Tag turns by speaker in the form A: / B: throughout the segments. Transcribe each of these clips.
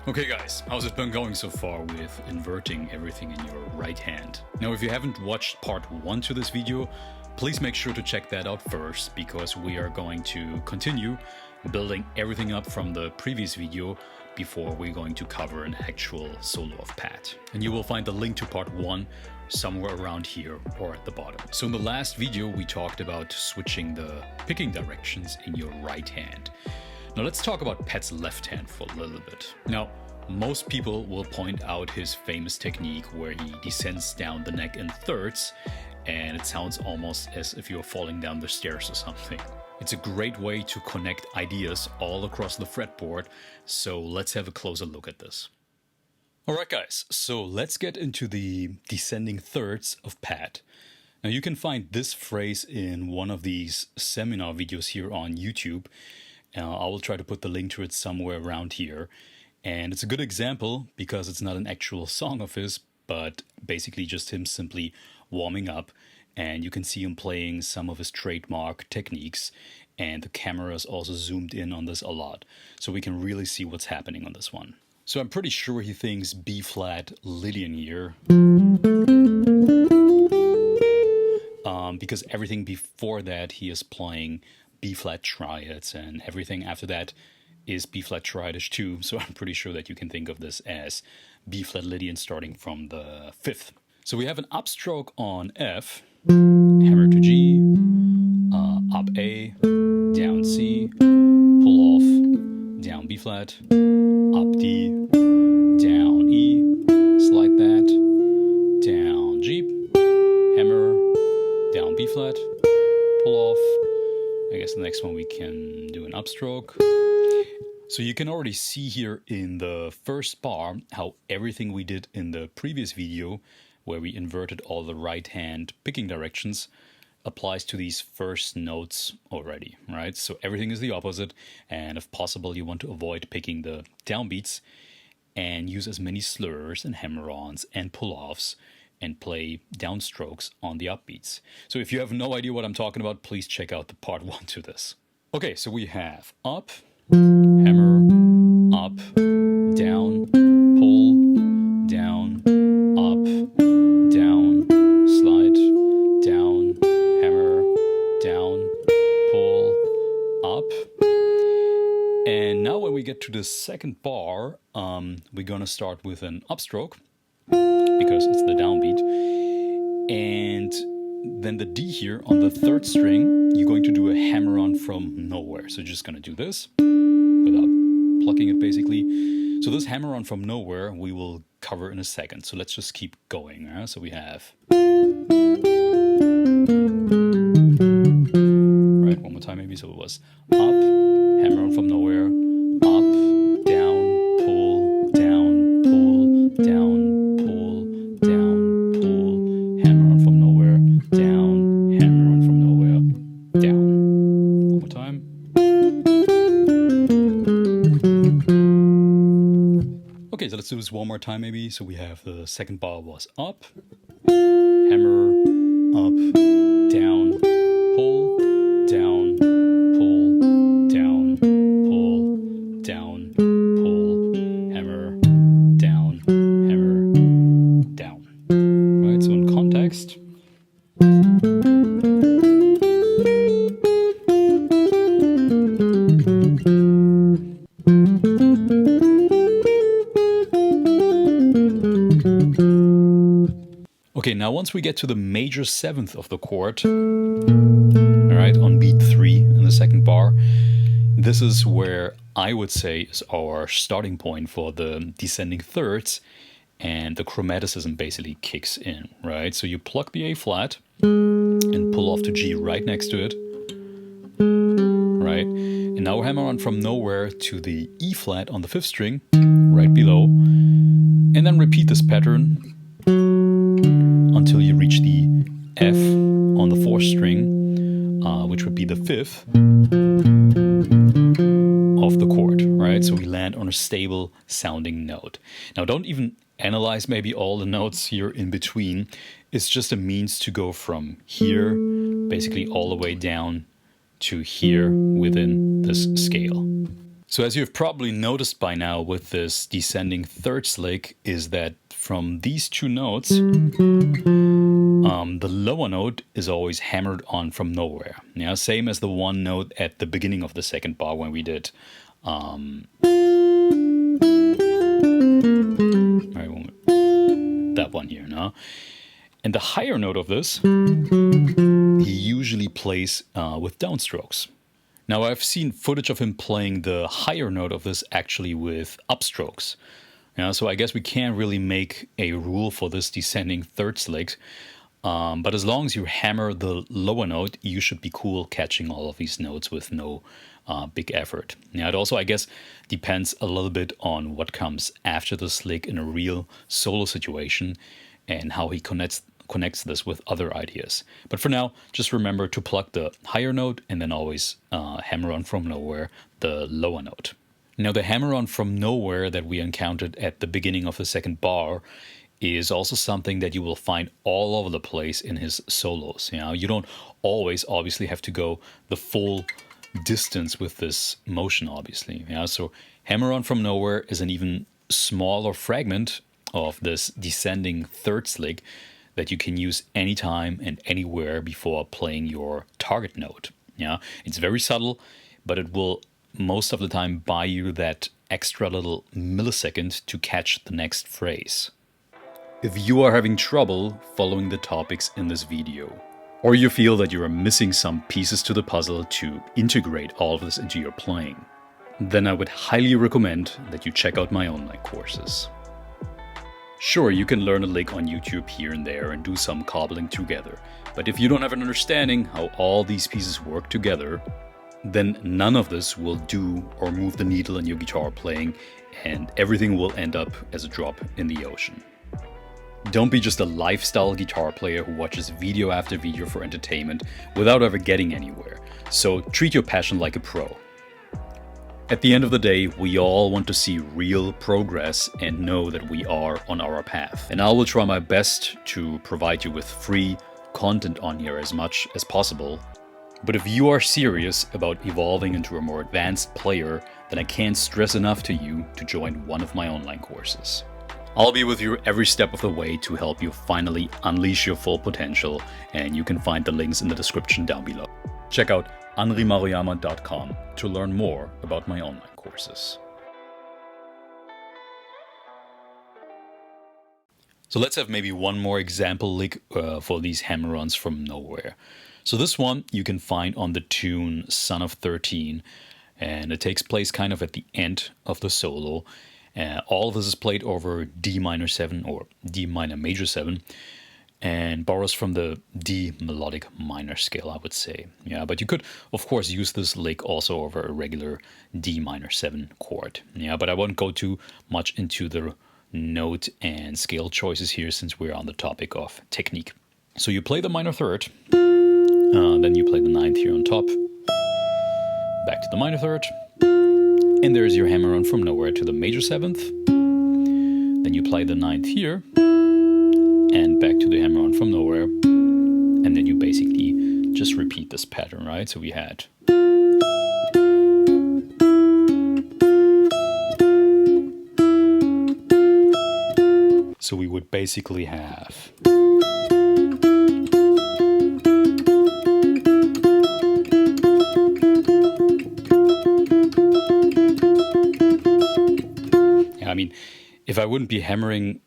A: Okay guys, how's it been going so far with inverting everything in your right hand? Now if you haven't watched part 1 to this video, please make sure to check that out first, because we are going to continue building everything up from the previous video before we're going to cover an actual solo of Pat. And you will find the link to part 1 somewhere around here or at the bottom. So in the last video we talked about switching the picking directions in your right hand. Now let's talk about Pat's left hand for a little bit. Now, most people will point out his famous technique where he descends down the neck in thirds, and it sounds almost as if you're falling down the stairs or something. It's a great way to connect ideas all across the fretboard, so let's have a closer look at this. Alright guys, so let's get into the descending thirds of Pat. Now you can find this phrase in one of these seminar videos here on YouTube. I will try to put the link to it somewhere around here. And it's a good example because it's not an actual song of his, but basically just him simply warming up. And you can see him playing some of his trademark techniques. And the camera is also zoomed in on this a lot, so we can really see what's happening on this one. So I'm pretty sure he thinks B flat Lydian here. Because everything before that he is playing B flat triads, and everything after that is B flat triadish too. So I'm pretty sure that you can think of this as B flat Lydian starting from the 5th. So we have an upstroke on F, hammer to G, up A, down C, pull off, down B flat, up D, down E, slide that, down G, hammer, down B flat, pull off. I guess the next one we can do an upstroke. So you can already see here in the first bar how everything we did in the previous video, where we inverted all the right hand picking directions, applies to these first notes already, right? So everything is the opposite, and if possible you want to avoid picking the downbeats and use as many slurs and hammer-ons and pull-offs and play downstrokes on the upbeats. So if you have no idea what I'm talking about, please check out the part 1 to this. Okay, so we have up, hammer, up, down, pull, down, up, down, slide, down, hammer, down, pull, up. And now when we get to the second bar, we're gonna start with an upstroke, because it's the downbeat, and then the D here on the 3rd string, you're going to do a hammer-on from nowhere. So you're just going to do this without plucking it basically. So this hammer-on from nowhere we will cover in a second. So let's just keep going. So we have... Right, one more time maybe. So it was up, hammer-on from nowhere, up, down, pull, down, pull, down, so let's do this one more time maybe. So we have the second bar was up, hammer, up, down, pull, down, pull, down, pull, down, pull, hammer, down, down. Right, so in context. Okay, now once we get to the major 7th of the chord, all right, on beat 3 in the second bar, this is where I would say is our starting point for the descending thirds, and the chromaticism basically kicks in, right? So you pluck the A flat and pull off to G right next to it, right? And now hammer on from nowhere to the E flat on the 5th string, right below, and then repeat this pattern until you reach the F on the 4th string, which would be the 5th of the chord, right? So we land on a stable sounding note. Now don't even analyze maybe all the notes here in between. It's just a means to go from here basically all the way down to here within this scale. So as you've probably noticed by now with this descending thirds lick is that from these two notes, the lower note is always hammered on from nowhere. Yeah, same as the one note at the beginning of the second bar when we did that one here, no? And the higher note of this, he usually plays with downstrokes. Now, I've seen footage of him playing the higher note of this actually with upstrokes. So I guess we can't really make a rule for this descending thirds lick. But as long as you hammer the lower note, you should be cool catching all of these notes with no big effort. It also, I guess, depends a little bit on what comes after this lick in a real solo situation and how he connects this with other ideas. But for now, just remember to pluck the higher note and then always hammer on from nowhere the lower note. Now, the hammer on from nowhere that we encountered at the beginning of the second bar is also something that you will find all over the place in his solos. You don't always obviously have to go the full distance with this motion, obviously. So hammer on from nowhere is an even smaller fragment of this descending thirds lick that you can use anytime and anywhere before playing your target note. It's very subtle, but it will most of the time buy you that extra little millisecond to catch the next phrase. If you are having trouble following the topics in this video, or you feel that you are missing some pieces to the puzzle to integrate all of this into your playing, then I would highly recommend that you check out my online courses. Sure, you can learn a lick on YouTube here and there and do some cobbling together, but if you don't have an understanding how all these pieces work together, then none of this will do or move the needle in your guitar playing, and everything will end up as a drop in the ocean. Don't be just a lifestyle guitar player who watches video after video for entertainment without ever getting anywhere. So treat your passion like a pro. At the end of the day, we all want to see real progress and know that we are on our path. And I will try my best to provide you with free content on here as much as possible. But if you are serious about evolving into a more advanced player, then I can't stress enough to you to join one of my online courses. I'll be with you every step of the way to help you finally unleash your full potential, and you can find the links in the description down below. Check out anrimaruyama.com to learn more about my online courses. So let's have maybe one more example lick for these hammer-ons from nowhere. So this one you can find on the tune Son of 13, and it takes place kind of at the end of the solo. All of this is played over D minor 7 or D minor major 7 and borrows from the D melodic minor scale, I would say. But you could, of course, use this lick also over a regular D minor 7 chord. But I won't go too much into the note and scale choices here since we're on the topic of technique. So you play the minor third, then you play the ninth here on top, back to the minor third, and there's your hammer on from nowhere to the major 7th. Then you play the 9th here, and back to the hammer on from nowhere. And then you basically just repeat this pattern, right? So we had... So we would basically have... I mean, if I wouldn't be hammering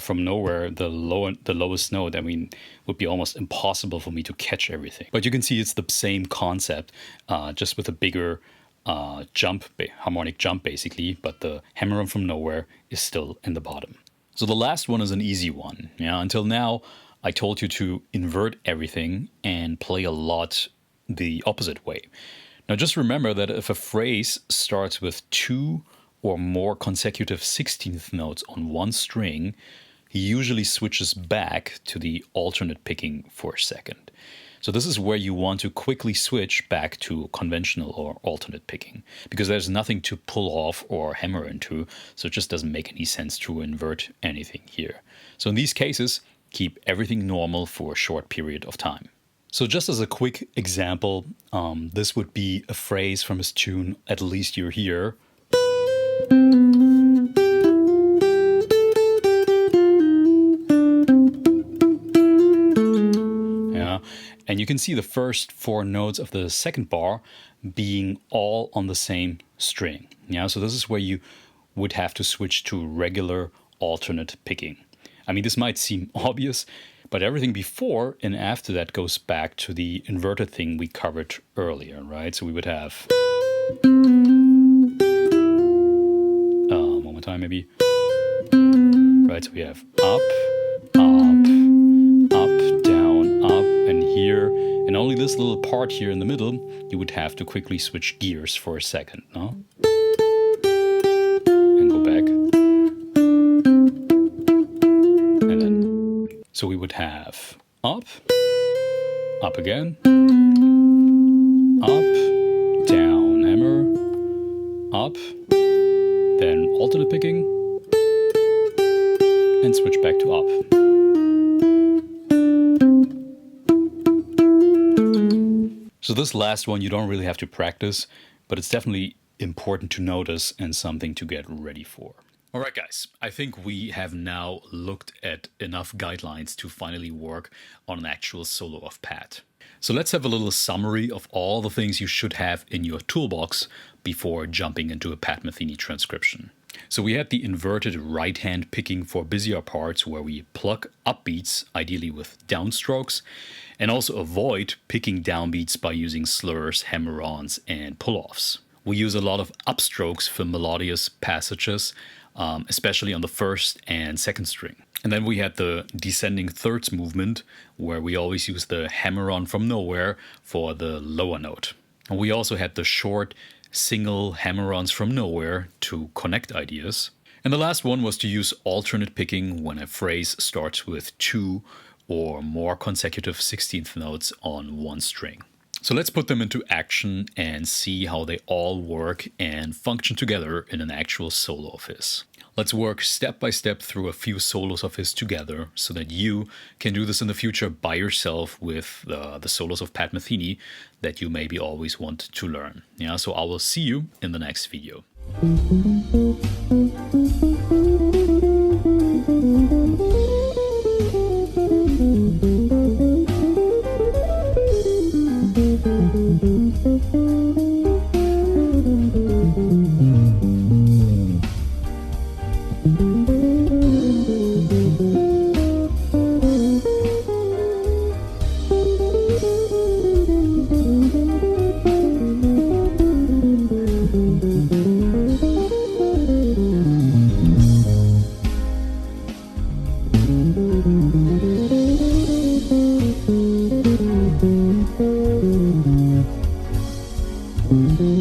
A: from nowhere the lowest note, I mean, it would be almost impossible for me to catch everything. But you can see it's the same concept, just with a bigger harmonic jump, basically. But the hammer on from nowhere is still in the bottom. So the last one is an easy one. Until now, I told you to invert everything and play a lot the opposite way. Now, just remember that if a phrase starts with 2 or more consecutive 16th notes on one string, he usually switches back to the alternate picking for a second. So this is where you want to quickly switch back to conventional or alternate picking, because there's nothing to pull off or hammer into, so it just doesn't make any sense to invert anything here. So in these cases, keep everything normal for a short period of time. So just as a quick example, this would be a phrase from his tune, At Least You're Here, Yeah, and you can see the first 4 notes of the second bar being all on the same string. Yeah, so this is where you would have to switch to regular alternate picking. I mean, this might seem obvious, but everything before and after that goes back to the inverted thing we covered earlier, right? So we would have one more time maybe. Right, so we have up, up, up, down, up, and here. And only this little part here in the middle, you would have to quickly switch gears for a second, no? And go back. And then, so we would have up, up again, up, down, hammer, up, then alternate picking, and switch back to up. So this last one you don't really have to practice, but it's definitely important to notice and something to get ready for. Alright guys, I think we have now looked at enough guidelines to finally work on an actual solo of Pat. So let's have a little summary of all the things you should have in your toolbox before jumping into a Pat Metheny transcription. So we had the inverted right hand picking for busier parts where we pluck upbeats, ideally with downstrokes, and also avoid picking downbeats by using slurs, hammer-ons, and pull-offs. We use a lot of upstrokes for melodious passages, especially on the first and second string. And then we had the descending thirds movement, where we always use the hammer-on from nowhere for the lower note. And we also had the short single hammer-ons from nowhere to connect ideas. And the last one was to use alternate picking when a phrase starts with 2 or more consecutive 16th notes on one string. So let's put them into action and see how they all work and function together in an actual solo of his. Let's work step by step through a few solos of his together so that you can do this in the future by yourself with the solos of Pat Metheny that you maybe always want to learn. Yeah, so I will see you in the next video.
B: Mm-hmm.